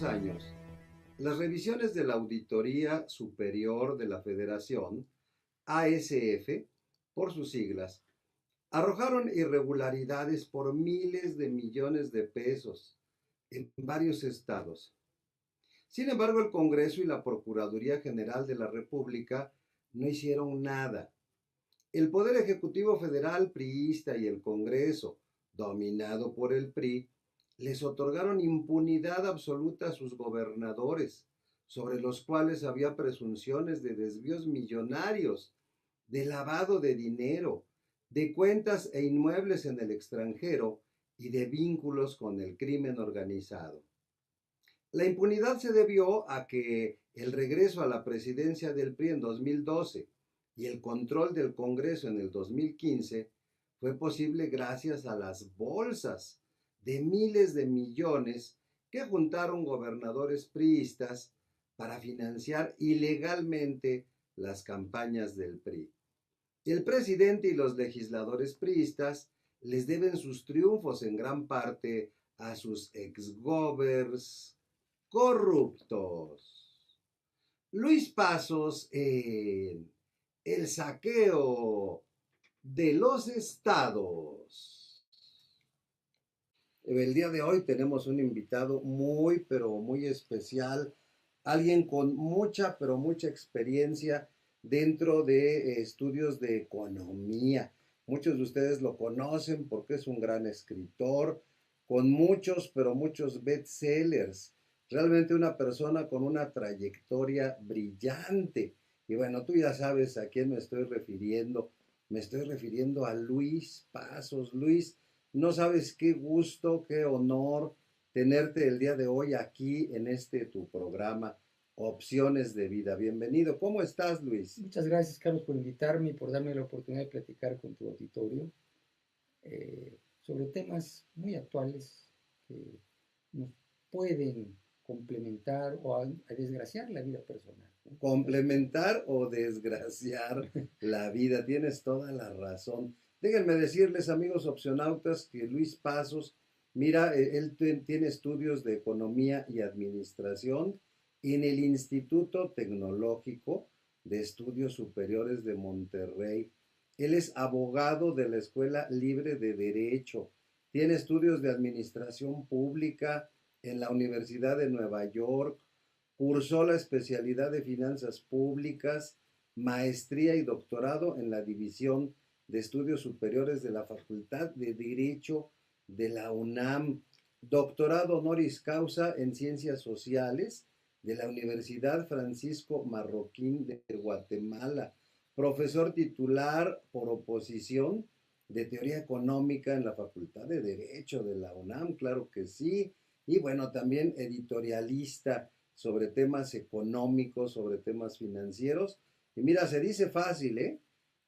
últimos años, las revisiones de la Auditoría Superior de la Federación, ASF, por sus siglas, arrojaron irregularidades por miles de millones de pesos en varios estados. Sin embargo, el Congreso y la Procuraduría General de la República no hicieron nada. El Poder Ejecutivo Federal priista y el Congreso, dominado por el PRI, les otorgaron impunidad absoluta a sus gobernadores, sobre los cuales había presunciones de desvíos millonarios, de lavado de dinero, de cuentas e inmuebles en el extranjero y de vínculos con el crimen organizado. La impunidad se debió a que el regreso a la presidencia del PRI en 2012 y el control del Congreso en el 2015 fue posible gracias a las bolsas de miles de millones que juntaron gobernadores priistas para financiar ilegalmente las campañas del PRI. El presidente y los legisladores priistas les deben sus triunfos en gran parte a sus exgovers corruptos. Luis Pasos en El saqueo de los estados. El día de hoy tenemos un invitado muy, pero muy especial, alguien con mucha, pero mucha experiencia dentro de estudios de economía. Muchos de ustedes lo conocen porque es un gran escritor, con muchos, pero muchos bestsellers. Realmente una persona con una trayectoria brillante. Y bueno, tú ya sabes a quién me estoy refiriendo. Me estoy refiriendo a Luis Pasos. Luis, no sabes qué gusto, qué honor tenerte el día de hoy aquí en este tu programa, Opciones de Vida. Bienvenido. ¿Cómo estás, Luis? Muchas gracias, Carlos, por invitarme y por darme la oportunidad de platicar con tu auditorio sobre temas muy actuales que nos pueden complementar o a desgraciar la vida personal, ¿no? Complementar o desgraciar la vida. Tienes toda la razón. Déjenme decirles, amigos opcionautas, que Luis Pasos, mira, él tiene estudios de economía y administración en el Instituto Tecnológico de Estudios Superiores de Monterrey. Él es abogado de la Escuela Libre de Derecho. Tiene estudios de administración pública en la Universidad de Nueva York. Cursó la especialidad de finanzas públicas, maestría y doctorado en la División de Estudios Superiores de la Facultad de Derecho de la UNAM, doctorado honoris causa en Ciencias Sociales de la Universidad Francisco Marroquín de Guatemala, profesor titular por oposición de Teoría Económica en la Facultad de Derecho de la UNAM, claro que sí, y bueno, también editorialista sobre temas económicos, sobre temas financieros. Y mira, se dice fácil, ¿eh?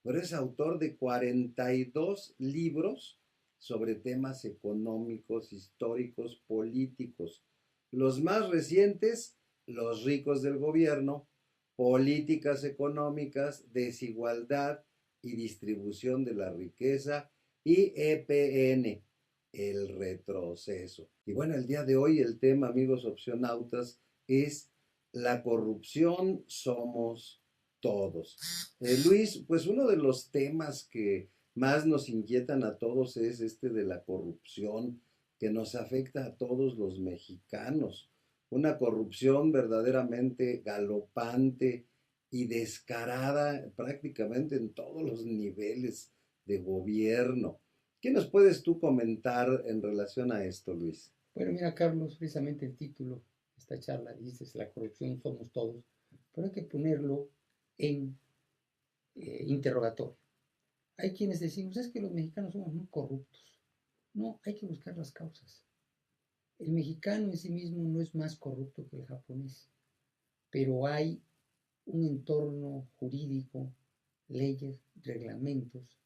Pero es autor de 42 libros sobre temas económicos, históricos, políticos. Los más recientes, Los ricos del gobierno, Políticas económicas, Desigualdad y distribución de la riqueza, y EPN, el retroceso. Y bueno, el día de hoy el tema, amigos opcionautas, es la corrupción somos todos. Luis, pues uno de los temas que más nos inquietan a todos es este de la corrupción que nos afecta a todos los mexicanos. Una corrupción verdaderamente galopante y descarada prácticamente en todos los niveles de gobierno. ¿Qué nos puedes tú comentar en relación a esto, Luis? Bueno, mira, Carlos, precisamente el título de esta charla dice: la corrupción somos todos, pero hay que ponerlo en interrogatorio. Hay quienes decimos, es que los mexicanos somos muy corruptos. No, hay que buscar las causas. El mexicano en sí mismo no es más corrupto que el japonés, pero hay un entorno jurídico, leyes, reglamentos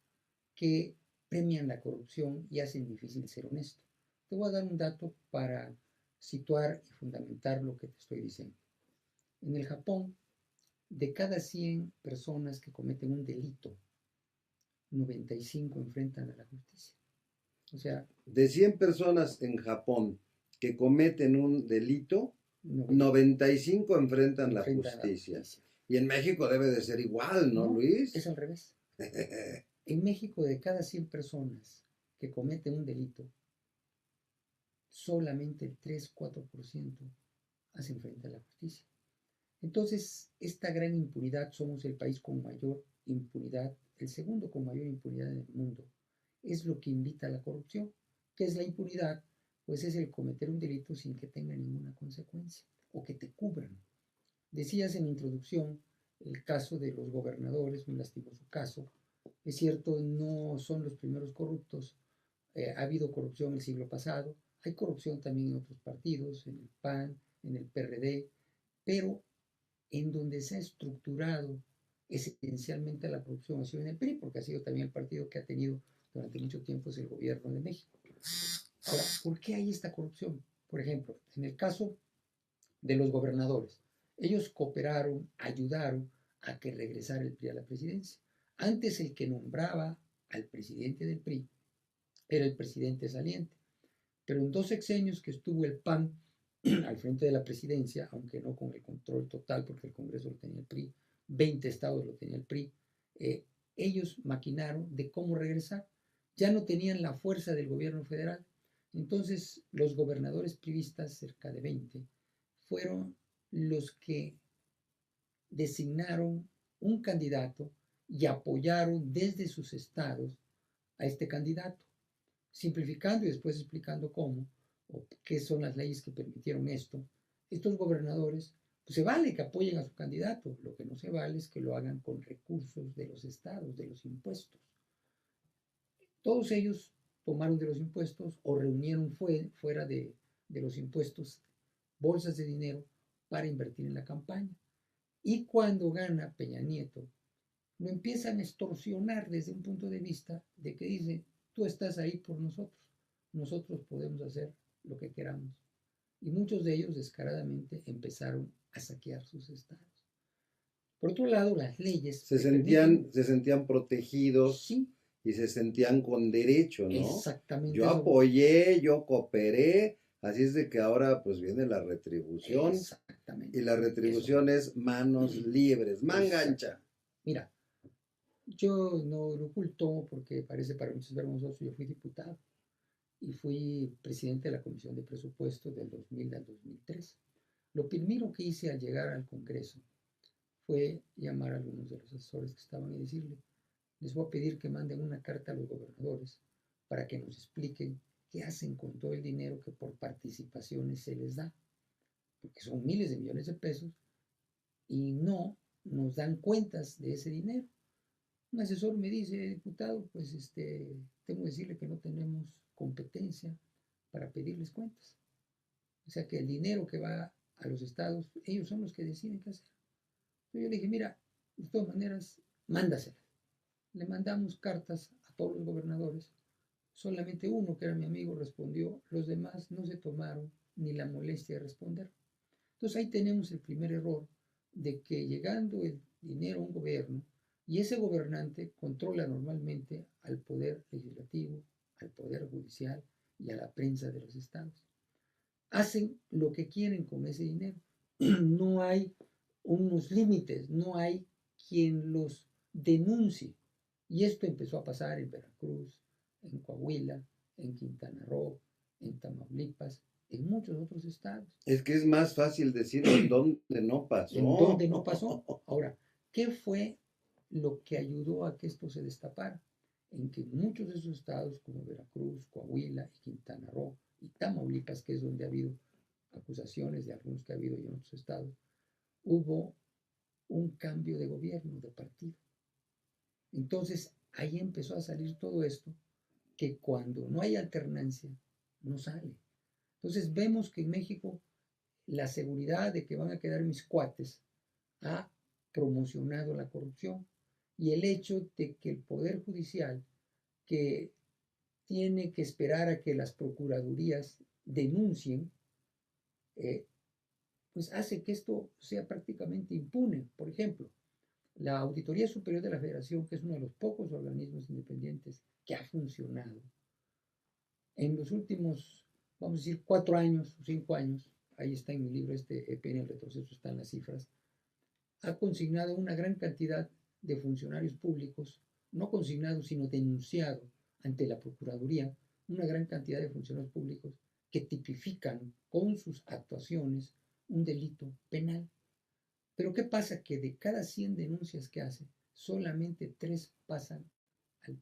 que premian la corrupción y hacen difícil ser honesto. Te voy a dar un dato para situar y fundamentar lo que te estoy diciendo. En el Japón, de cada 100 personas que cometen un delito, 95 enfrentan a la justicia. O sea, de 100 personas en Japón que cometen un delito, 95 enfrentan la enfrentan la justicia. justicia. Y en México debe de ser igual, ¿no, No, Luis? es al revés. En México, de cada 100 personas que cometen un delito, solamente el 3-4% hacen frente a la justicia. Entonces, esta gran impunidad, somos el país con mayor impunidad, el segundo con mayor impunidad en el mundo, es lo que invita a la corrupción. ¿Qué es la impunidad? Pues es el cometer un delito sin que tenga ninguna consecuencia o que te cubran. Decías en la introducción el caso de los gobernadores, un lastimoso caso. Es cierto, no son los primeros corruptos. Ha habido corrupción el siglo pasado. Hay corrupción también en otros partidos, en el PAN, en el PRD, pero en donde se ha estructurado esencialmente la corrupción ha sido en el PRI, porque ha sido también el partido que ha tenido durante mucho tiempo el gobierno de México. Ahora, ¿por qué hay esta corrupción? Por ejemplo, en el caso de los gobernadores, ellos cooperaron, ayudaron a que regresara el PRI a la presidencia. Antes el que nombraba al presidente del PRI era el presidente saliente, pero en 2 sexenios que estuvo el PAN al frente de la presidencia, aunque no con el control total, porque el Congreso lo tenía el PRI, 20 estados lo tenía el PRI, ellos maquinaron de cómo regresar. Ya no tenían la fuerza del gobierno federal. Entonces, los gobernadores priistas, cerca de 20, fueron los que designaron un candidato y apoyaron desde sus estados a este candidato, simplificando y después explicando cómo o qué son las leyes que permitieron esto. Estos gobernadores, pues se vale que apoyen a su candidato, lo que no se vale es que lo hagan con recursos de los estados, de los impuestos. Todos ellos tomaron de los impuestos o reunieron fuera de los impuestos bolsas de dinero para invertir en la campaña. Y cuando gana Peña Nieto, lo empiezan a extorsionar desde un punto de vista de que dice, tú estás ahí por nosotros podemos hacer lo que queramos. Y muchos de ellos descaradamente empezaron a saquear sus estados. Por otro lado, las leyes se sentían protegidos, sí, y se sentían con derecho, ¿no? Exactamente. Yo apoyé, yo cooperé, así es de que ahora pues viene la retribución. Exactamente. Y la retribución es manos libres, manga ancha. Mira, yo no lo oculto porque parece para muchos vergonzoso, yo fui diputado y fui presidente de la Comisión de Presupuestos del 2000 al 2003. Lo primero que hice al llegar al Congreso fue llamar a algunos de los asesores que estaban y decirle, les voy a pedir que manden una carta a los gobernadores para que nos expliquen qué hacen con todo el dinero que por participaciones se les da, porque son miles de millones de pesos y no nos dan cuentas de ese dinero. Un asesor me dice, diputado, pues tengo que decirle que no tenemos competencia para pedirles cuentas. O sea que el dinero que va a los estados, ellos son los que deciden qué hacer. Entonces yo le dije, mira, de todas maneras, mándaselas. Le mandamos cartas a todos los gobernadores. Solamente uno, que era mi amigo, respondió. Los demás no se tomaron ni la molestia de responder. Entonces ahí tenemos el primer error de que llegando el dinero a un gobierno, y ese gobernante controla normalmente al poder legislativo, al poder judicial y a la prensa de los estados. Hacen lo que quieren con ese dinero. No hay unos límites, no hay quien los denuncie. Y esto empezó a pasar en Veracruz, en Coahuila, en Quintana Roo, en Tamaulipas, en muchos otros estados. Es que es más fácil decir en dónde no pasó. En dónde no pasó. Ahora, ¿qué fue lo que ayudó a que esto se destapara? En que muchos de esos estados, como Veracruz, Coahuila, Quintana Roo y Tamaulipas, que es donde ha habido acusaciones de algunos que ha habido y en otros estados, hubo un cambio de gobierno, de partido. Entonces, ahí empezó a salir todo esto, que cuando no hay alternancia, no sale. Entonces, vemos que en México la seguridad de que van a quedar mis cuates ha promocionado la corrupción y el hecho de que el Poder Judicial, que tiene que esperar a que las procuradurías denuncien, pues hace que esto sea prácticamente impune. Por ejemplo, la Auditoría Superior de la Federación, que es uno de los pocos organismos independientes que ha funcionado, en los últimos, vamos a decir, 4 años o 5 años, ahí está en mi libro, este EPN, el retroceso, están las cifras, ha consignado una gran cantidad de funcionarios públicos, no consignados, sino denunciado ante la Procuraduría, una gran cantidad de funcionarios públicos que tipifican con sus actuaciones un delito penal. Pero ¿qué pasa? Que de cada 100 denuncias que hacen, solamente 3 pasan al,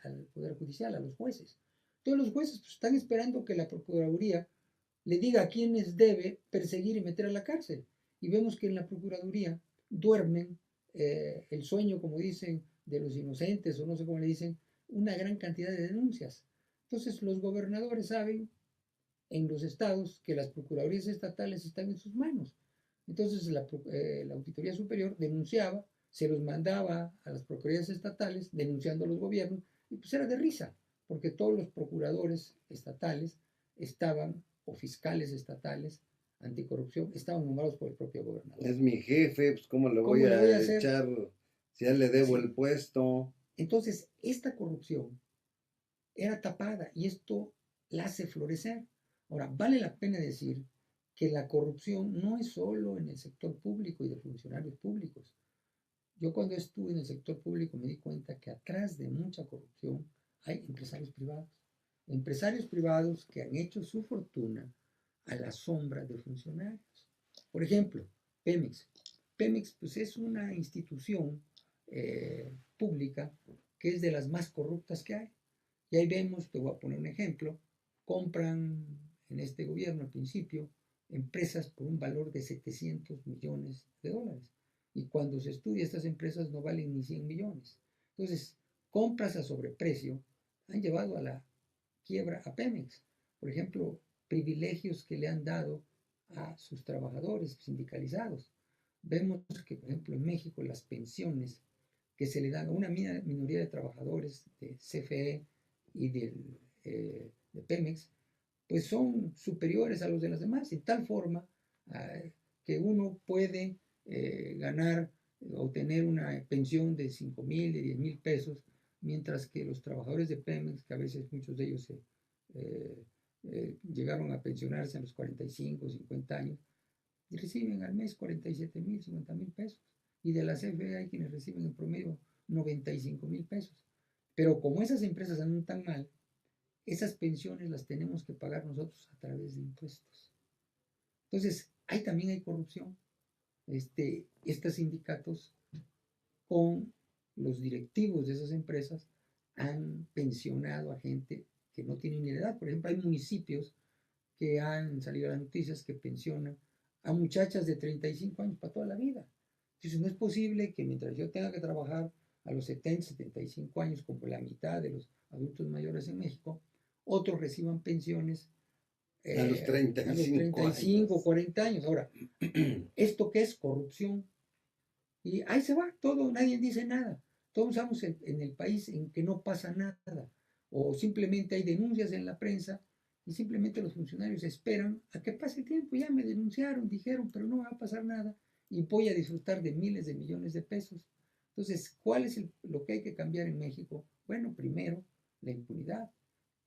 al Poder Judicial, a los jueces. Todos los jueces pues, están esperando que la Procuraduría le diga a quienes debe perseguir y meter a la cárcel. Y vemos que en la Procuraduría duermen el sueño, como dicen, de los inocentes, o no sé cómo le dicen, una gran cantidad de denuncias. Entonces los gobernadores saben en los estados que las procuradurías estatales están en sus manos. Entonces la Auditoría Superior denunciaba, se los mandaba a las procuradurías estatales, denunciando a los gobiernos, y pues era de risa, porque todos los procuradores estatales estaban, o fiscales estatales anticorrupción, estaban nombrados por el propio gobernador. Es mi jefe, pues ¿cómo le voy ¿Cómo le voy a a hacer? echar si a él le debo Sí. el puesto? Entonces, esta corrupción era tapada y esto la hace florecer. Ahora, vale la pena decir que la corrupción no es solo en el sector público y de funcionarios públicos. Yo cuando estuve en el sector público me di cuenta que atrás de mucha corrupción hay empresarios privados que han hecho su fortuna a la sombra de funcionarios. Por ejemplo, Pemex. Pemex pues, es una institución pública que es de las más corruptas que hay. Y ahí vemos, te voy a poner un ejemplo, compran en este gobierno al principio empresas por un valor de 700 millones de dólares. Y cuando se estudia, estas empresas no valen ni 100 millones. Entonces, compras a sobreprecio han llevado a la quiebra a Pemex. Por ejemplo, privilegios que le han dado a sus trabajadores sindicalizados. Vemos que, por ejemplo, en México las pensiones que se le dan a una minoría de trabajadores de CFE y de Pemex, pues son superiores a los de las demás, de tal forma que uno puede ganar o tener una pensión de 5,000, de 10,000 pesos, mientras que los trabajadores de Pemex, que a veces muchos de ellos llegaron a pensionarse a los 45, 50 años, y reciben al mes 47,000, 50,000 pesos. Y de la CFE hay quienes reciben en promedio 95,000 pesos. Pero como esas empresas andan tan mal, esas pensiones las tenemos que pagar nosotros a través de impuestos. Entonces, ahí también hay corrupción. Estos sindicatos con los directivos de esas empresas han pensionado a gente que no tiene ni edad. Por ejemplo, hay municipios que han salido las noticias que pensionan a muchachas de 35 años para toda la vida. Entonces, no es posible que mientras yo tenga que trabajar a los 70, 75 años, como la mitad de los adultos mayores en México, otros reciban pensiones A los 35 40 años. Ahora, ¿esto qué es? Corrupción. Y ahí se va todo, nadie dice nada. Todos estamos en el país en que no pasa nada. O simplemente hay denuncias en la prensa y simplemente los funcionarios esperan a que pase el tiempo. Ya me denunciaron, dijeron, pero no va a pasar nada y voy a disfrutar de miles de millones de pesos. Entonces, ¿cuál es lo que hay que cambiar en México? Bueno, primero, la impunidad,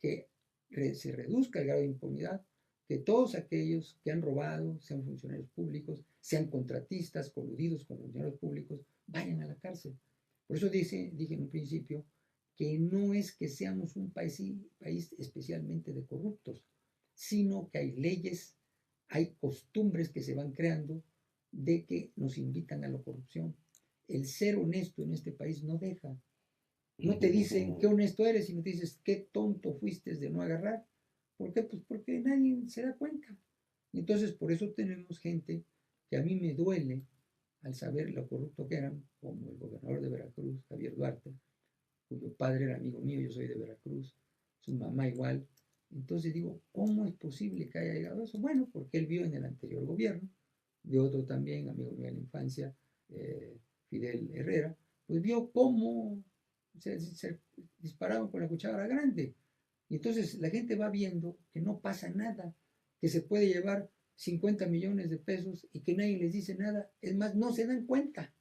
que se reduzca el grado de impunidad, que todos aquellos que han robado, sean funcionarios públicos, sean contratistas, coludidos con funcionarios públicos, vayan a la cárcel. Por eso dije en un principio que no es que seamos un país especialmente de corruptos, sino que hay leyes, hay costumbres que se van creando de que nos invitan a la corrupción. El ser honesto en este país no deja. No te dicen qué honesto eres, sino te dices qué tonto fuiste de no agarrar. ¿Por qué? Pues porque nadie se da cuenta. Y entonces por eso tenemos gente que a mí me duele al saber lo corrupto que eran, como el gobernador de Veracruz, Javier Duarte, cuyo padre era amigo mío, yo soy de Veracruz, su mamá igual. Entonces digo, ¿cómo es posible que haya llegado a eso? Bueno, porque él vio en el anterior gobierno, de otro también, amigo mío de la infancia, Fidel Herrera, pues vio cómo se disparaban con la cuchara grande. Y entonces la gente va viendo que no pasa nada, que se puede llevar 50 millones de pesos y que nadie les dice nada. Es más, no se dan cuenta.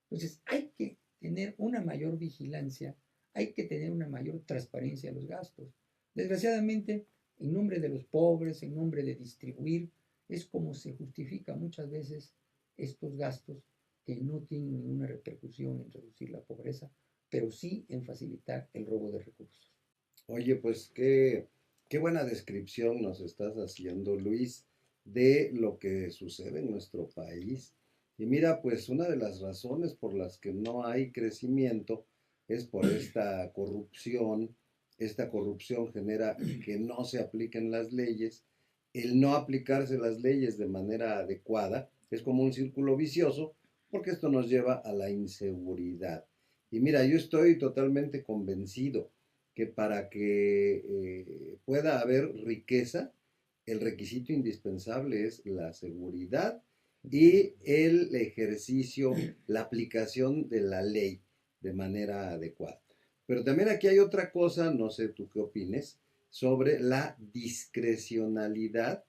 Entonces hay que tener una mayor vigilancia, hay que tener una mayor transparencia de los gastos. Desgraciadamente, en nombre de los pobres, en nombre de distribuir, es como se justifica muchas veces estos gastos que no tienen ninguna repercusión en reducir la pobreza, pero sí en facilitar el robo de recursos. Oye, pues qué buena descripción nos estás haciendo, Luis, de lo que sucede en nuestro país. Y mira, pues una de las razones por las que no hay crecimiento es por esta corrupción. Esta corrupción genera que no se apliquen las leyes. El no aplicarse las leyes de manera adecuada es como un círculo vicioso porque esto nos lleva a la inseguridad. Y mira, yo estoy totalmente convencido que para que pueda haber riqueza, el requisito indispensable es la seguridad y el ejercicio, la aplicación de la ley de manera adecuada. Pero también aquí hay otra cosa, no sé tú qué opines, sobre la discrecionalidad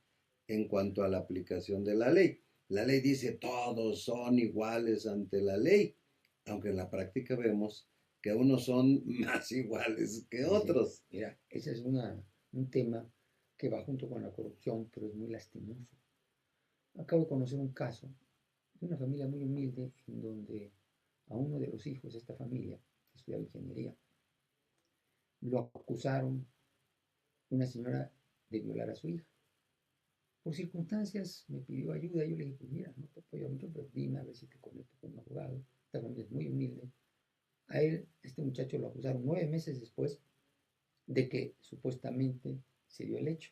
en cuanto a la aplicación de la ley. La ley dice todos son iguales ante la ley, aunque en la práctica vemos que unos son más iguales que Sí, sí. otros. Mira, ese es un tema que va junto con la corrupción, pero es muy lastimoso. Acabo de conocer un caso de una familia muy humilde en donde a uno de los hijos de esta familia, que estudiaba ingeniería, lo acusaron una señora de violar a su hija. Por circunstancias me pidió ayuda, yo le dije, pues mira, no te apoyo mucho, pero dime a ver si te conecto con un abogado. Esta familia es muy humilde. A él, este muchacho lo acusaron 9 meses después de que supuestamente se dio el hecho.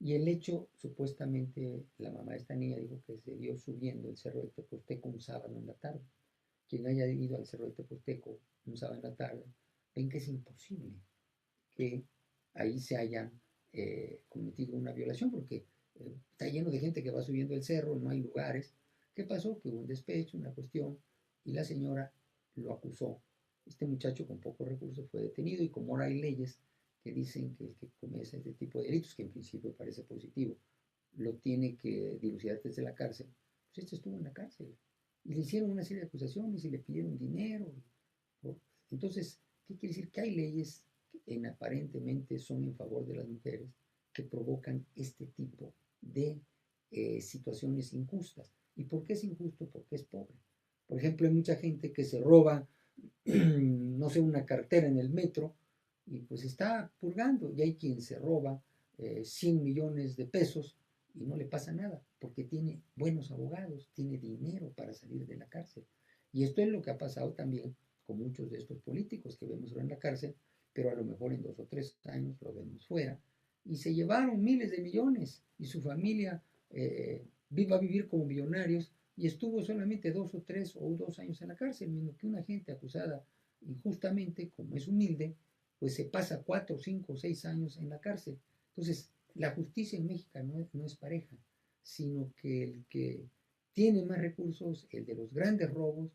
Y el hecho, supuestamente, la mamá de esta niña dijo que se dio subiendo el cerro de Teposteco un sábado en la tarde. Quien haya ido al cerro de Teposteco un sábado en la tarde, ven que es imposible que ahí se haya cometido una violación, porque está lleno de gente que va subiendo el cerro, no hay lugares. ¿Qué pasó? Que hubo un despecho, una cuestión, y la señora lo acusó. Este muchacho con pocos recursos fue detenido y como ahora hay leyes que dicen que el que comete este tipo de delitos, que en principio parece positivo, lo tiene que dilucidar desde la cárcel, pues este estuvo en la cárcel. Y le hicieron una serie de acusaciones y le pidieron dinero. Entonces, ¿qué quiere decir? Que hay leyes que aparentemente son en favor de las mujeres que provocan este tipo de situaciones injustas. ¿Y por qué es injusto? Porque es pobre. Por ejemplo, hay mucha gente que se roba, no sé, una cartera en el metro y pues está purgando. Y hay quien se roba 100 millones de pesos y no le pasa nada porque tiene buenos abogados, tiene dinero para salir de la cárcel. Y esto es lo que ha pasado también con muchos de estos políticos que vemos ahora en la cárcel, pero a lo mejor en 2 o 3 años lo vemos fuera. Y se llevaron miles de millones y su familia va a vivir como millonarios y estuvo solamente 2 o 3 o 2 años en la cárcel, mientras que una gente acusada injustamente, como es humilde, pues se pasa 4, 5, 6 años en la cárcel. Entonces, la justicia en México no es pareja, sino que el que tiene más recursos, el de los grandes robos,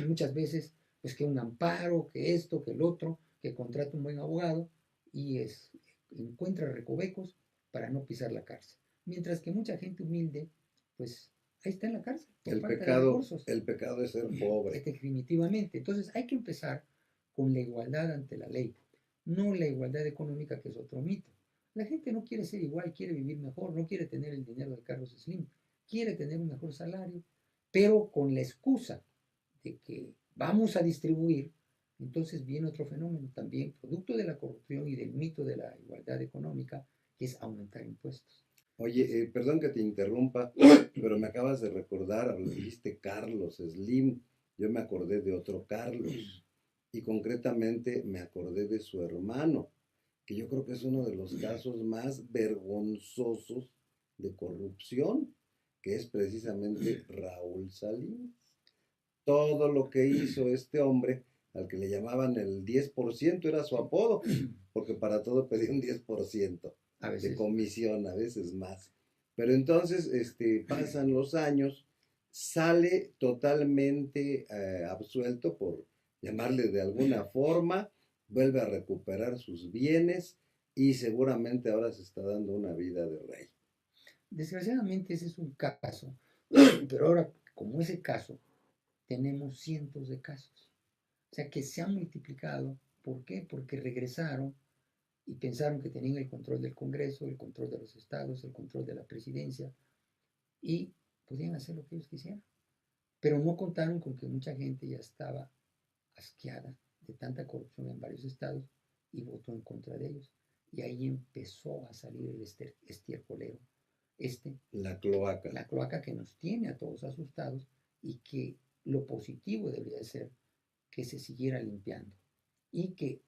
muchas veces, pues que un amparo, que esto, que el otro, que contrata un buen abogado y encuentra recovecos para no pisar la cárcel. Mientras que mucha gente humilde, pues ahí está en la cárcel por falta de recursos. El pecado es ser pobre. Definitivamente. Entonces hay que empezar con la igualdad ante la ley, no la igualdad económica, que es otro mito. La gente no quiere ser igual, quiere vivir mejor, no quiere tener el dinero de Carlos Slim, quiere tener un mejor salario, pero con la excusa de que vamos a distribuir, entonces viene otro fenómeno también, producto de la corrupción y del mito de la igualdad económica, que es aumentar impuestos. Oye, perdón que te interrumpa, pero me acabas de recordar, dijiste Carlos Slim, yo me acordé de otro Carlos y concretamente me acordé de su hermano, que yo creo que es uno de los casos más vergonzosos de corrupción, que es precisamente Raúl Salinas. Todo lo que hizo este hombre, al que le llamaban el 10%, era su apodo, porque para todo pedía un 10% de comisión, a veces más. Pero entonces pasan los años, sale totalmente absuelto, por llamarle de alguna forma, vuelve a recuperar sus bienes y seguramente ahora se está dando una vida de rey. Desgraciadamente ese es un caso, pero ahora, como ese caso, tenemos cientos de casos. O sea que se han multiplicado. ¿Por qué? Porque regresaron y pensaron que tenían el control del Congreso, el control de los estados, el control de la presidencia y podían hacer lo que ellos quisieran. Pero no contaron con que mucha gente ya estaba asqueada de tanta corrupción en varios estados y votó en contra de ellos. Y ahí empezó a salir el estiércolero, la cloaca que nos tiene a todos asustados y que lo positivo debería ser que se siguiera limpiando y que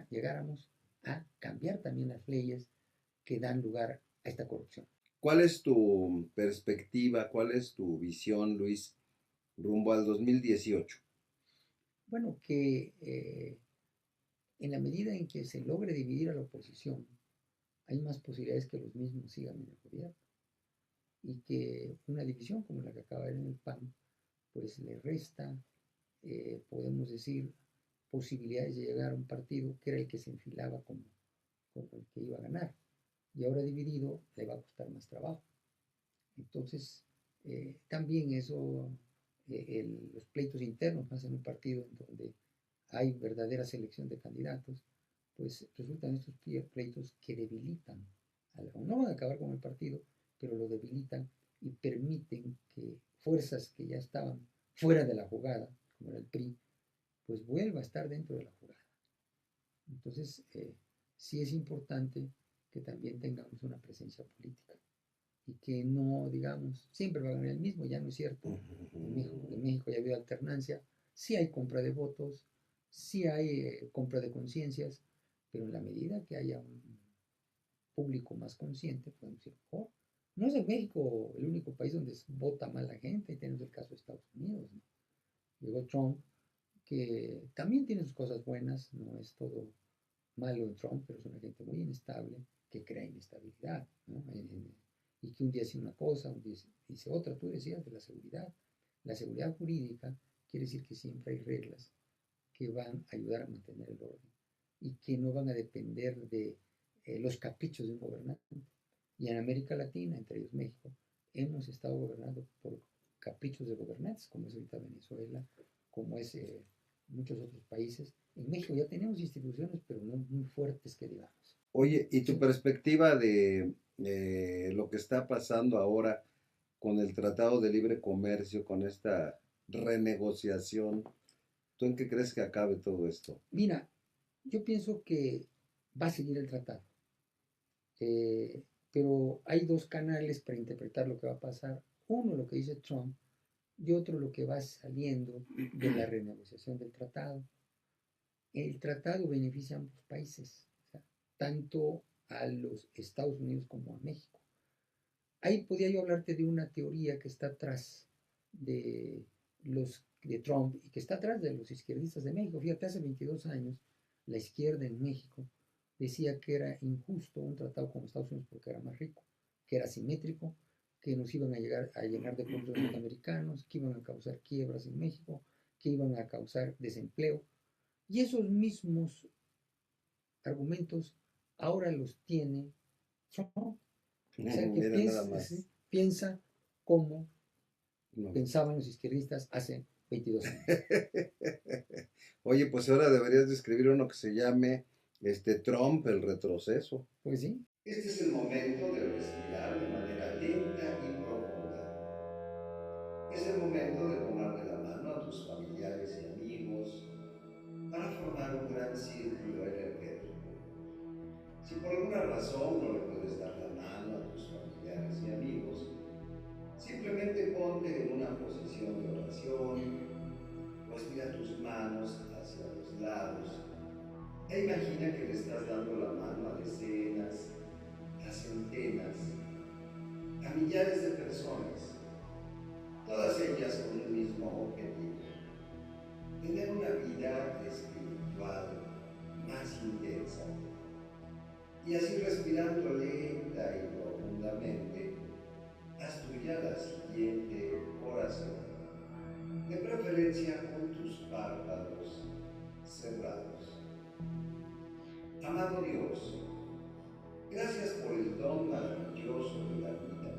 llegáramos a cambiar también las leyes que dan lugar a esta corrupción. ¿Cuál es tu perspectiva, cuál es tu visión, Luis, rumbo al 2018? Bueno, que en la medida en que se logre dividir a la oposición, hay más posibilidades que los mismos sigan en el gobierno y que una división como la que acaba de haber en el PAN, pues le resta, podemos decir, posibilidades de llegar a un partido que era el que se enfilaba como el que iba a ganar. Y ahora dividido le va a costar más trabajo. Entonces, también eso, los pleitos internos más en un partido en donde hay verdadera selección de candidatos, pues resultan estos pleitos que debilitan, no van a acabar con el partido, pero lo debilitan y permiten que fuerzas que ya estaban fuera de la jugada, como era el PRI, pues vuelva a estar dentro de la jugada. Entonces, sí es importante que también tengamos una presencia política y que no, digamos, siempre va a ganar el mismo, ya no es cierto. En México ya ha habido alternancia, sí hay compra de votos, sí hay compra de conciencias, pero en la medida que haya un público más consciente, podemos ir mejor. No es en México el único país donde vota mal la gente, tenemos el caso de Estados Unidos, ¿no? Llegó Trump, que también tiene sus cosas buenas, no es todo malo en Trump, pero es una gente muy inestable que crea inestabilidad, ¿no? Y que un día dice una cosa, un día dice otra. Tú decías de la seguridad. La seguridad jurídica quiere decir que siempre hay reglas que van a ayudar a mantener el orden y que no van a depender de los caprichos de un gobernante. Y en América Latina, entre ellos México, hemos estado gobernados por caprichos de gobernantes, como es ahorita Venezuela, como es muchos otros países. En México ya tenemos instituciones, pero no muy fuertes que digamos. Oye, ¿y tu perspectiva de lo que está pasando ahora con el Tratado de Libre Comercio, con esta renegociación? ¿Tú en qué crees que acabe todo esto? Mira, yo pienso que va a seguir el tratado, pero hay dos canales para interpretar lo que va a pasar. Uno, lo que dice Trump, y otro, lo que va saliendo de la renegociación del tratado. El tratado beneficia a ambos países, o sea, tanto a los Estados Unidos como a México. Ahí podía yo hablarte de una teoría que está atrás de de Trump y que está atrás de los izquierdistas de México. Fíjate, hace 22 años la izquierda en México decía que era injusto un tratado con Estados Unidos porque era más rico, que era simétrico, que nos iban a llegar a llenar de pueblos norteamericanos, que iban a causar quiebras en México, que iban a causar desempleo. Y esos mismos argumentos ahora los tiene Trump. O sea, que Mira nada más. piensa como No. pensaban los izquierdistas hace 22 años. Oye, pues ahora deberías de escribir uno que se llame Trump, el retroceso. Pues sí. Este es el momento de respirar de manera lenta y profunda. Es el momento de tomar de la mano a tus familiares y amigos para formar un gran círculo energético. Si por alguna razón no le puedes dar la mano a tus familiares y amigos, simplemente ponte en una posición de oración o estira tus manos hacia los lados e imagina que le estás dando la mano a decenas, a centenas, a millares de personas, todas ellas con un mismo objetivo: tener una vida espiritual más intensa. Y así, respirando lenta y profundamente, haz tuya la siguiente oración, de preferencia con tus párpados cerrados. Amado Dios, gracias por el don maravilloso de la vida.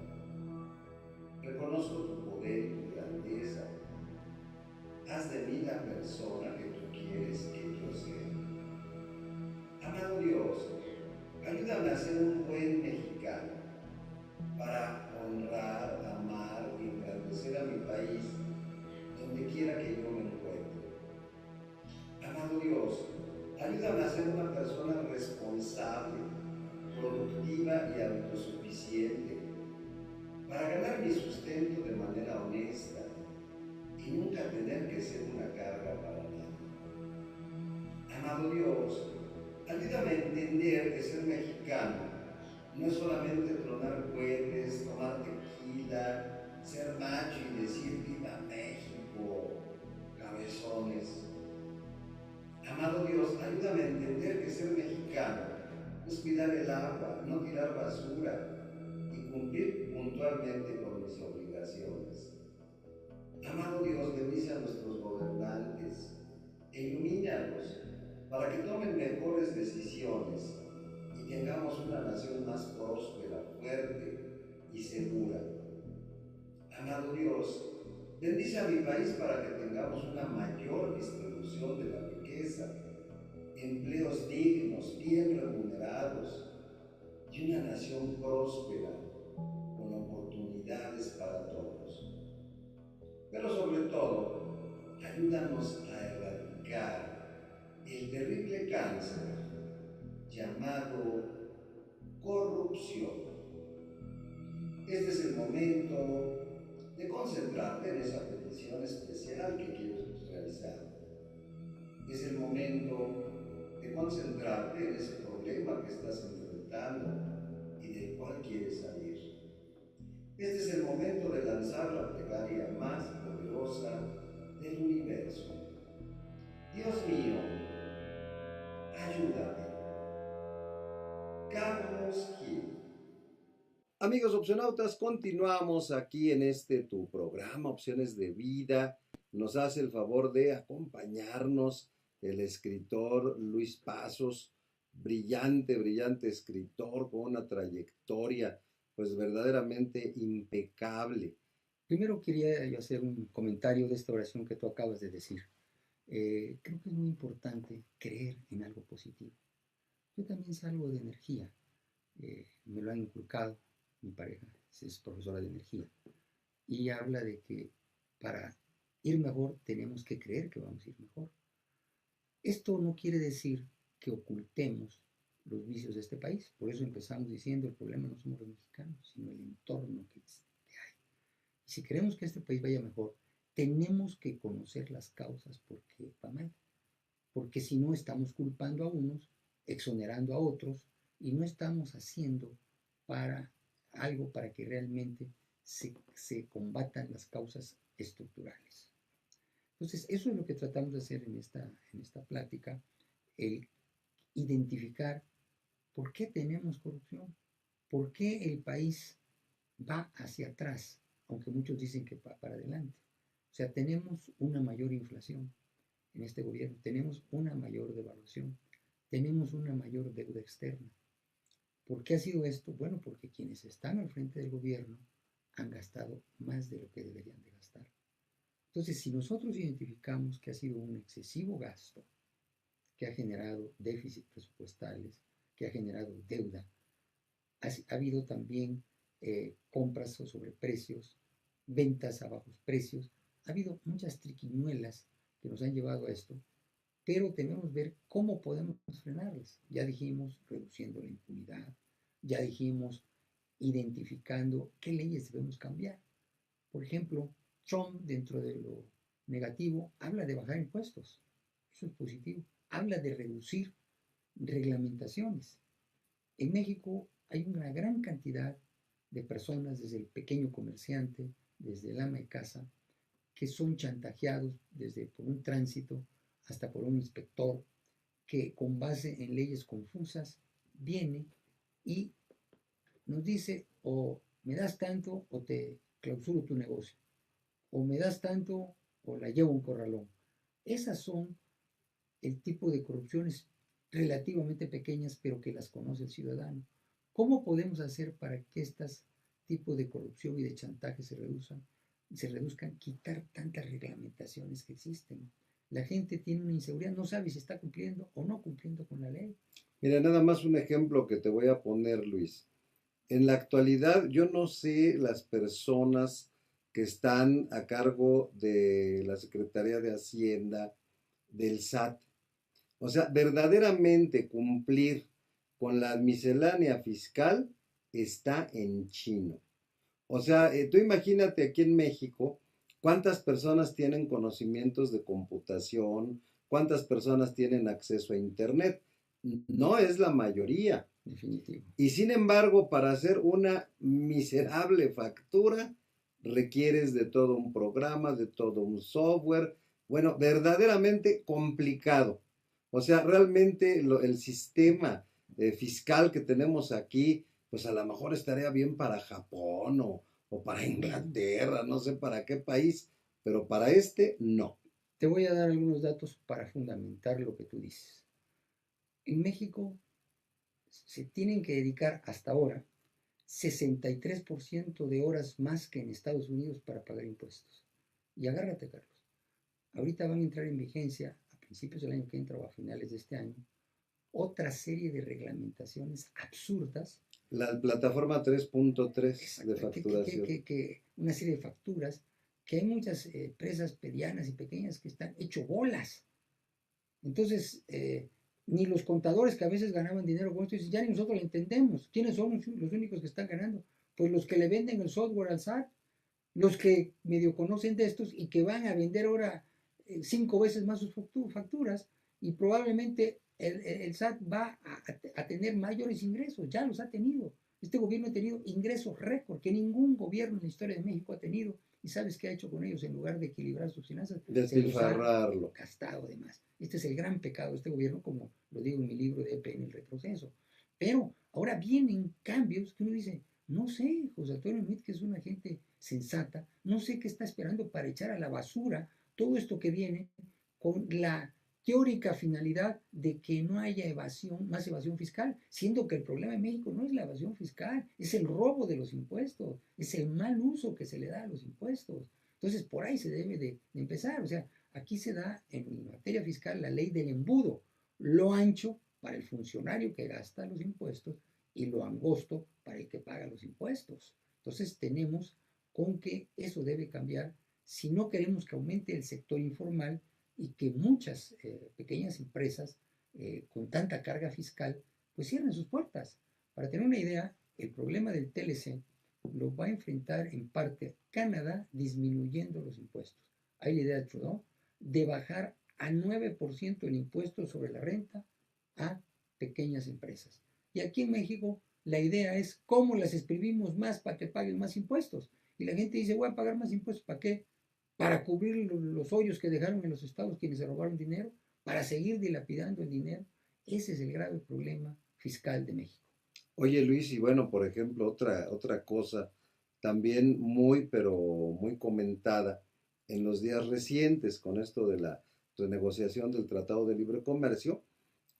Reconozco tu poder y tu grandeza. Haz de mí la persona que tú quieres que yo sea. Amado Dios, ayúdame a ser un buen mexicano para honrar, amar y engrandecer a mi país donde quiera que yo me encuentre. Amado Dios, ayúdame a ser una persona responsable, productiva y autosuficiente para ganar mi sustento de manera honesta y nunca tener que ser una carga para nadie. Amado Dios, ayúdame a entender que ser mexicano no es solamente tronar cohetes, tomar tequila, ser macho y decir viva México, cabezones. Amado Dios, ayúdame a entender que ser mexicano es cuidar el agua, no tirar basura y cumplir puntualmente con mis obligaciones. Amado Dios, bendice a nuestros gobernantes e ilumínalos para que tomen mejores decisiones y tengamos una nación más próspera, fuerte y segura. Amado Dios, bendice a mi país para que tengamos una mayor distribución de la riqueza, empleos dignos, bien remunerados y una nación próspera con oportunidades para todos. Pero sobre todo, ayúdanos a erradicar el terrible cáncer llamado corrupción. Este es el momento de concentrarte en esa petición especial que quieres realizar. Es el momento de concentrarte en ese problema que estás enfrentando y del cual quieres salir. Este es el momento de lanzar la plegaria más poderosa del universo. Dios mío, ayúdame. Carlos Gil. Amigos opcionautas, continuamos aquí en tu programa Opciones de Vida. Nos hace el favor de acompañarnos el escritor Luis Pasos, brillante, brillante escritor con una trayectoria pues verdaderamente impecable. Primero quería yo hacer un comentario de esta oración que tú acabas de decir. Creo que es muy importante creer en algo positivo. Yo también salgo de energía, me lo han inculcado, mi pareja es profesora de energía, y habla de que para ir mejor tenemos que creer que vamos a ir mejor. Esto no quiere decir que ocultemos los vicios de este país, por eso empezamos diciendo el problema no somos los mexicanos, sino el entorno que hay. Y si queremos que este país vaya mejor, tenemos que conocer las causas por qué va mal, porque si no estamos culpando a unos, exonerando a otros, y no estamos haciendo algo para que realmente se combatan las causas estructurales. Entonces, eso es lo que tratamos de hacer en esta plática, el identificar por qué tenemos corrupción, por qué el país va hacia atrás, aunque muchos dicen que va para adelante. O sea, tenemos una mayor inflación en este gobierno, tenemos una mayor devaluación, tenemos una mayor deuda externa. ¿Por qué ha sido esto? Bueno, porque quienes están al frente del gobierno han gastado más de lo que deberían de gastar. Entonces, si nosotros identificamos que ha sido un excesivo gasto, que ha generado déficits presupuestales, que ha generado deuda, ha habido también compras o sobreprecios, ventas a bajos precios, ha habido muchas triquiñuelas que nos han llevado a esto, pero debemos ver cómo podemos frenarlas. Ya dijimos, reduciendo la impunidad, ya dijimos, identificando qué leyes debemos cambiar. Por ejemplo, Trump, dentro de lo negativo, habla de bajar impuestos. Eso es positivo. Habla de reducir reglamentaciones. En México hay una gran cantidad de personas, desde el pequeño comerciante, desde el ama de casa, que son chantajeados desde por un tránsito hasta por un inspector, que con base en leyes confusas viene y nos dice: o me das tanto o te clausuro tu negocio, o me das tanto o la llevo a un corralón. Esas son el tipo de corrupciones relativamente pequeñas, pero que las conoce el ciudadano. ¿Cómo podemos hacer para que estos tipos de corrupción y de chantaje se reduzcan? Quitar tantas reglamentaciones que existen. La gente tiene una inseguridad, no sabe si está cumpliendo o no cumpliendo con la ley. Mira, nada más un ejemplo que te voy a poner, Luis. En la actualidad, yo no sé las personas que están a cargo de la Secretaría de Hacienda, del SAT. O sea, verdaderamente cumplir con la miscelánea fiscal está en chino. O sea, tú imagínate aquí en México cuántas personas tienen conocimientos de computación, cuántas personas tienen acceso a Internet. No es la mayoría. Definitivo. Y sin embargo, para hacer una miserable factura, requieres de todo un programa, de todo un software, bueno, verdaderamente complicado. O sea, realmente el sistema fiscal que tenemos aquí, pues a lo mejor estaría bien para Japón o para Inglaterra, no sé para qué país, pero para este no. Te voy a dar algunos datos para fundamentar lo que tú dices. En México se tienen que dedicar hasta ahora 63% de horas más que en Estados Unidos para pagar impuestos. Y agárrate, Carlos. Ahorita van a entrar en vigencia a principios del año que entra o a finales de este año otra serie de reglamentaciones absurdas. La plataforma 3.3 de Exacto, facturación. una serie de facturas que hay muchas empresas medianas y pequeñas que están hecho bolas. Entonces, ni los contadores que a veces ganaban dinero con esto, ya ni nosotros lo entendemos. ¿Quiénes son los únicos que están ganando? Pues los que le venden el software al SAT, los que medio conocen de estos y que van a vender ahora 5 veces más sus facturas y probablemente el SAT va a tener mayores ingresos, ya los ha tenido. Este gobierno ha tenido ingresos récord que ningún gobierno en la historia de México ha tenido. ¿Y sabes qué ha hecho con ellos? En lugar de equilibrar sus finanzas, se los ha Despilfarrarlo. gastado de más. Este es el gran pecado de este gobierno, como lo digo en mi libro de EPN, el retroceso. Pero ahora vienen cambios que uno dice, no sé, José Antonio Mit, que es una gente sensata, no sé qué está esperando para echar a la basura todo esto que viene con la teórica finalidad de que no haya evasión, más evasión fiscal, siendo que el problema en México no es la evasión fiscal, es el robo de los impuestos, es el mal uso que se le da a los impuestos. Entonces, por ahí se debe de empezar. O sea, aquí se da en materia fiscal la ley del embudo, lo ancho para el funcionario que gasta los impuestos y lo angosto para el que paga los impuestos. Entonces, tenemos con que eso debe cambiar si no queremos que aumente el sector informal y que muchas pequeñas empresas con tanta carga fiscal pues cierren sus puertas. Para tener una idea, el problema del TLC lo va a enfrentar en parte Canadá disminuyendo los impuestos. Hay la idea de Trudeau de bajar a 9% el impuesto sobre la renta a pequeñas empresas. Y aquí en México la idea es cómo las exprimimos más para que paguen más impuestos. Y la gente dice, voy a pagar más impuestos, ¿para qué? Para cubrir los hoyos que dejaron en los estados quienes se robaron dinero, para seguir dilapidando el dinero. Ese es el grave problema fiscal de México. Oye Luis, y bueno, por ejemplo, otra cosa también muy, pero muy comentada en los días recientes con esto de la renegociación del Tratado de Libre Comercio,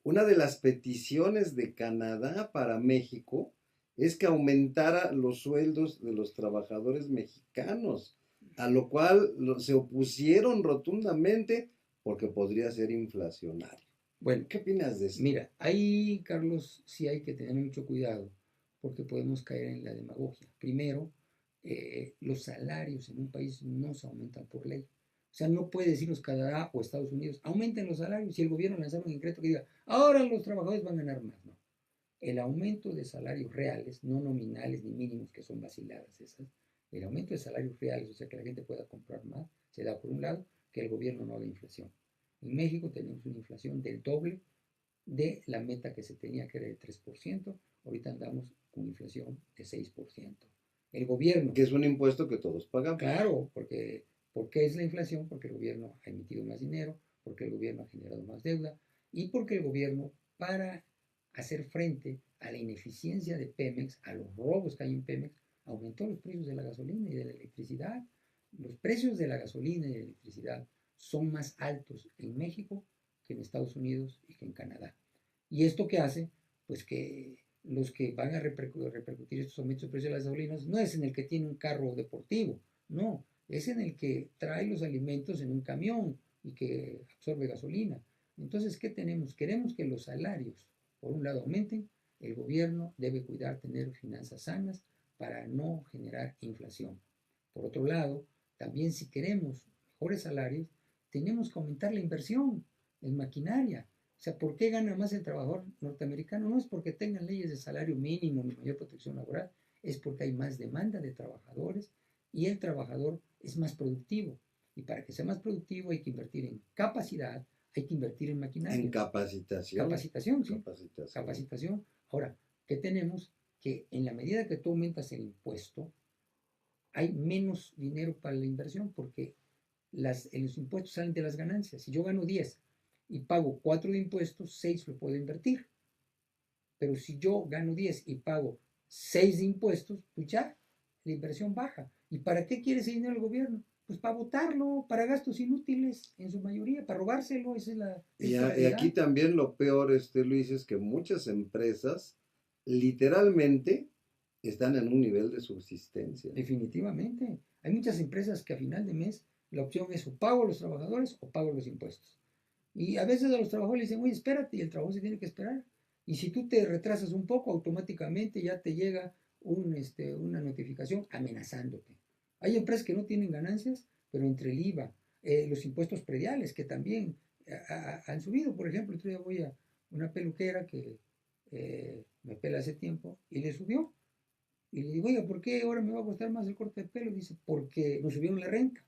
una de las peticiones de Canadá para México es que aumentara los sueldos de los trabajadores mexicanos, a lo cual se opusieron rotundamente porque podría ser inflacionario. Bueno, ¿Qué opinas de esto? mira, ahí, Carlos, sí hay que tener mucho cuidado porque podemos caer en la demagogia. Primero, los salarios en un país no se aumentan por ley. O sea, no puede decirnos Canadá o Estados Unidos, aumenten los salarios y el gobierno lanzar un decreto que diga, ahora los trabajadores van a ganar más. No. El aumento de salarios reales, no nominales ni mínimos, que son vaciladas esas, el aumento de salarios reales, o sea, que la gente pueda comprar más, se da por un lado, que el gobierno no haga inflación. En México tenemos una inflación del doble de la meta que se tenía, que era de 3%, ahorita andamos con inflación de 6%. El gobierno, Que es un impuesto que todos pagamos. claro, porque ¿por qué es la inflación? Porque el gobierno ha emitido más dinero, porque el gobierno ha generado más deuda y porque el gobierno, para hacer frente a la ineficiencia de Pemex, a los robos que hay en Pemex, aumentó los precios de la gasolina y de la electricidad. Los precios de la gasolina y de la electricidad son más altos en México que en Estados Unidos y que en Canadá. ¿Y esto qué hace? Pues que los que van a repercutir estos aumentos de precios de las gasolinas no es en el que tiene un carro deportivo, no, es en el que trae los alimentos en un camión y que absorbe gasolina. Entonces, ¿qué tenemos? Queremos que los salarios por un lado aumenten, el gobierno debe cuidar tener finanzas sanas para no generar inflación. Por otro lado, también si queremos mejores salarios, tenemos que aumentar la inversión en maquinaria. O sea, ¿por qué gana más el trabajador norteamericano? No es porque tengan leyes de salario mínimo ni mayor protección laboral, es porque hay más demanda de trabajadores y el trabajador es más productivo. Y para que sea más productivo hay que invertir en capacidad, hay que invertir en En maquinaria. capacitación. Capacitación, sí. Capacitación. Capacitación. Ahora, ¿qué tenemos? Que en la medida que tú aumentas el impuesto, hay menos dinero para la inversión porque los impuestos salen de las ganancias. Si yo gano 10 y pago 4 de impuestos, 6 lo puedo invertir. Pero si yo gano 10 y pago 6 de impuestos, pues ya, la inversión baja. ¿Y para qué quiere ese dinero el gobierno? Pues para botarlo, para gastos inútiles, en su mayoría, para robárselo, esa es Y, la y aquí realidad. también lo peor, Luis, es que muchas empresas literalmente están en un nivel de subsistencia. Definitivamente. Hay muchas empresas que a final de mes la opción es o pago a los trabajadores o pago los impuestos. Y a veces a los trabajadores le dicen, oye, espérate, y el trabajo se tiene que esperar. Y si tú te retrasas un poco, automáticamente ya te llega una notificación amenazándote. Hay empresas que no tienen ganancias, pero entre el IVA, los impuestos prediales que también han subido. Por ejemplo, yo voy a una peluquera que me pela hace tiempo y le subió. Y le digo, oiga, ¿por qué ahora me va a costar más el corte de pelo? Dice, porque nos subieron la renta.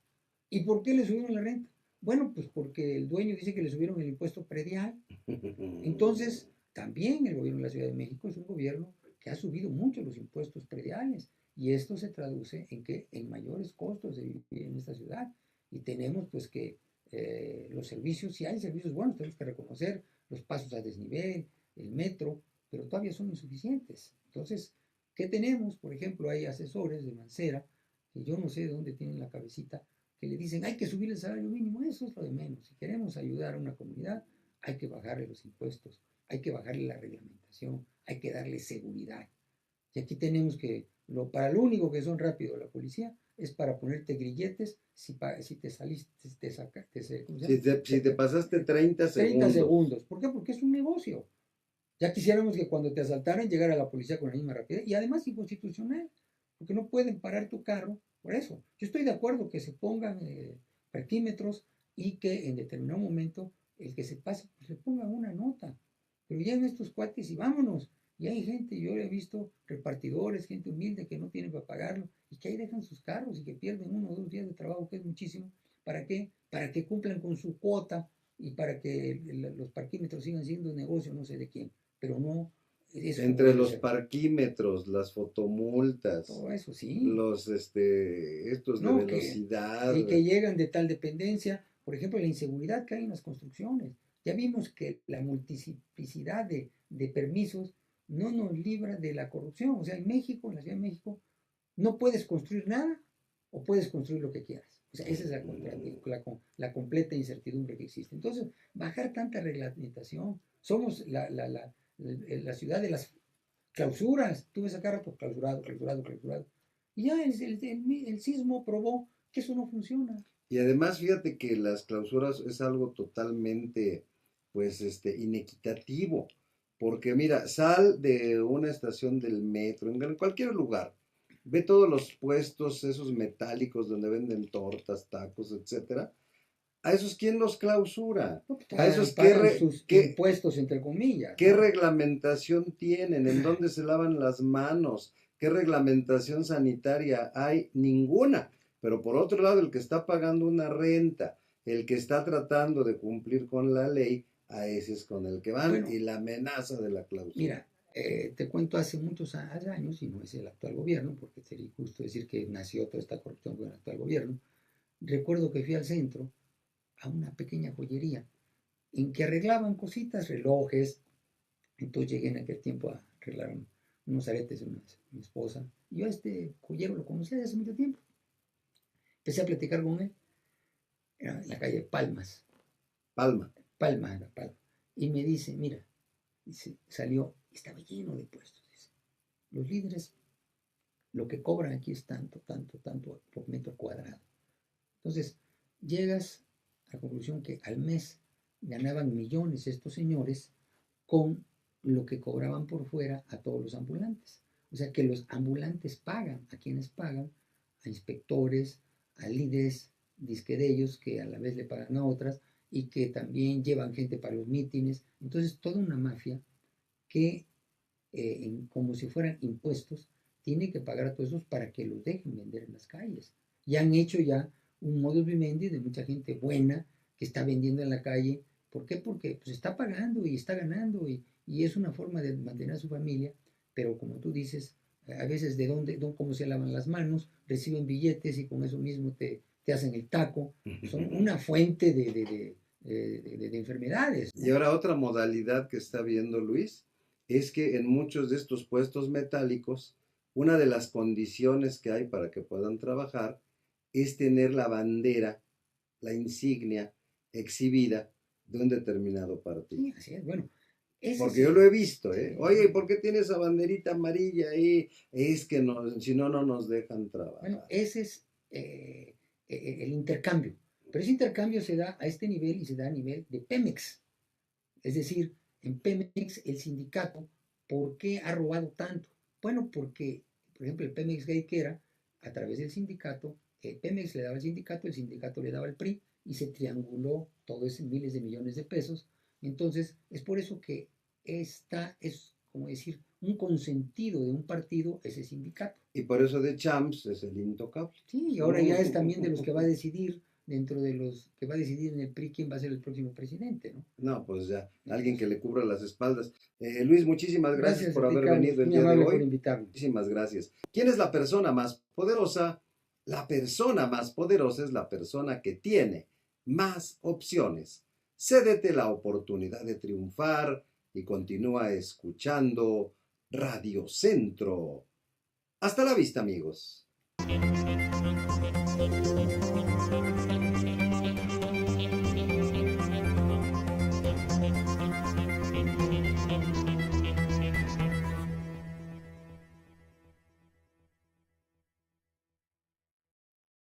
¿Y por qué le subieron la renta? Bueno, pues porque el dueño dice que le subieron el impuesto predial. Entonces, también el gobierno de la Ciudad de México es un gobierno que ha subido mucho los impuestos prediales. Y esto se traduce en que en mayores costos de vivir en esta ciudad. Y tenemos pues que los servicios, si hay servicios buenos, tenemos que reconocer los pasos a desnivel, el metro, pero todavía son insuficientes. Entonces, ¿qué tenemos? Por ejemplo, hay asesores de Mancera, que yo no sé de dónde tienen la cabecita, que le dicen, hay que subir el salario mínimo, eso es lo de menos. Si queremos ayudar a una comunidad, hay que bajarle los impuestos, hay que bajarle la reglamentación, hay que darle seguridad. Y aquí tenemos que, para lo único que son rápido la policía, es para ponerte grilletes si te saliste, ¿cómo se llama? Si te pasaste 30 30 segundos. segundos. ¿Por qué? Porque es un negocio. Ya quisiéramos que cuando te asaltaran llegara la policía con la misma rapidez y además inconstitucional, porque no pueden parar tu carro por eso. Yo estoy de acuerdo que se pongan parquímetros y que en determinado momento el que se pase pues le pongan una nota, pero ya en estos cuates y vámonos. Y hay gente, yo he visto repartidores, gente humilde que no tiene para pagarlo y que ahí dejan sus carros y que pierden 1 o 2 días de trabajo, que es muchísimo. ¿Para qué? Para que cumplan con su cuota y para que los parquímetros sigan siendo negocio no sé de quién, pero no es como Entre debe los ser. parquímetros, las fotomultas, Todo eso sí. los estos de No, velocidad. que llegan de tal dependencia, por ejemplo, la inseguridad que hay en las construcciones. Ya vimos que la multiplicidad de permisos no nos libra de la corrupción. O sea, en México, en la Ciudad de México, no puedes construir nada o puedes construir lo que quieras. O sea, esa es la completa incertidumbre que existe. Entonces, bajar tanta reglamentación. Somos la ciudad de las clausuras. Tú ves acá rato clausurado, clausurado, clausurado. Y ya el sismo probó que eso no funciona. Y además, fíjate que las clausuras es algo totalmente, pues, inequitativo. Porque mira, sal de una estación del metro, en cualquier lugar, ve todos los puestos, esos metálicos donde venden tortas, tacos, etcétera. ¿A esos quién los clausura? No, pues, ¿A esos pagan sus impuestos, entre comillas. qué ¿no? reglamentación tienen? ¿En dónde se lavan las manos? ¿Qué reglamentación sanitaria hay? Ninguna. Pero por otro lado, el que está pagando una renta, el que está tratando de cumplir con la ley, a ese es con el que van Bueno, y la amenaza de la clausura. mira, te cuento hace muchos años, y no es el actual gobierno, porque sería injusto decir que nació toda esta corrupción con el actual gobierno, recuerdo que fui al centro a una pequeña joyería en que arreglaban cositas, relojes. Entonces llegué en aquel tiempo a arreglar unos aretes de mi esposa. Yo a este joyero lo conocía desde hace mucho tiempo. Empecé a platicar con él. Era en la calle Palmas. Palma. Palma era Palma. Y me dice, mira, dice, salió, estaba lleno de puestos. Dice. Los líderes, lo que cobran aquí es tanto, tanto, tanto por metro cuadrado. Entonces, llegas a la conclusión que al mes ganaban millones estos señores con lo que cobraban por fuera a todos los ambulantes. O sea que los ambulantes pagan a quienes pagan, a inspectores, a líderes disque de ellos, que a la vez le pagan a otras, y que también llevan gente para los mítines. Entonces, toda una mafia que, como si fueran impuestos, tiene que pagar a todos esos para que los dejen vender en las calles. Y han hecho ya un modus vivendi de mucha gente buena que está vendiendo en la calle. ¿Por qué? Porque pues, está pagando y está ganando y es una forma de mantener a su familia, pero como tú dices, a veces de dónde, cómo se lavan las manos, reciben billetes y con eso mismo te hacen el taco. Son una fuente de enfermedades, Y ¿no? ahora otra modalidad que está viendo Luis es que en muchos de estos puestos metálicos, una de las condiciones que hay para que puedan trabajar es tener la bandera, la insignia exhibida de un determinado partido. Sí, así es. Bueno, ese Porque es yo el, lo he visto, ¿eh? sí. Oye, ¿por qué tiene esa banderita amarilla ahí? Es que no, si no, no nos dejan Bueno, trabajar. ese es el intercambio. Pero ese intercambio se da a este nivel y se da a nivel de Pemex. Es decir, en Pemex el sindicato, ¿por qué ha robado tanto? Bueno, porque, por ejemplo, el Pemex Gay que era, a través del sindicato, Pemex le daba al sindicato, el sindicato le daba al PRI y se trianguló todo ese miles de millones de pesos. Entonces, es por eso que esta es, como decir, un consentido de un partido, ese sindicato. Y por eso de Champs es el intocable. Sí, y ahora ya es también de los que va a decidir, dentro de los que va a decidir en el PRI quién va a ser el próximo presidente, ¿no? No, pues ya, alguien que le cubra las espaldas. Luis, muchísimas gracias Gracias por a ti, haber Carlos, venido el muy día de amable por hoy. invitarme. Muchísimas gracias. ¿Quién es la persona más poderosa? La persona más poderosa es la persona que tiene más opciones. Cédete la oportunidad de triunfar y continúa escuchando Radio Centro. Hasta la vista, amigos.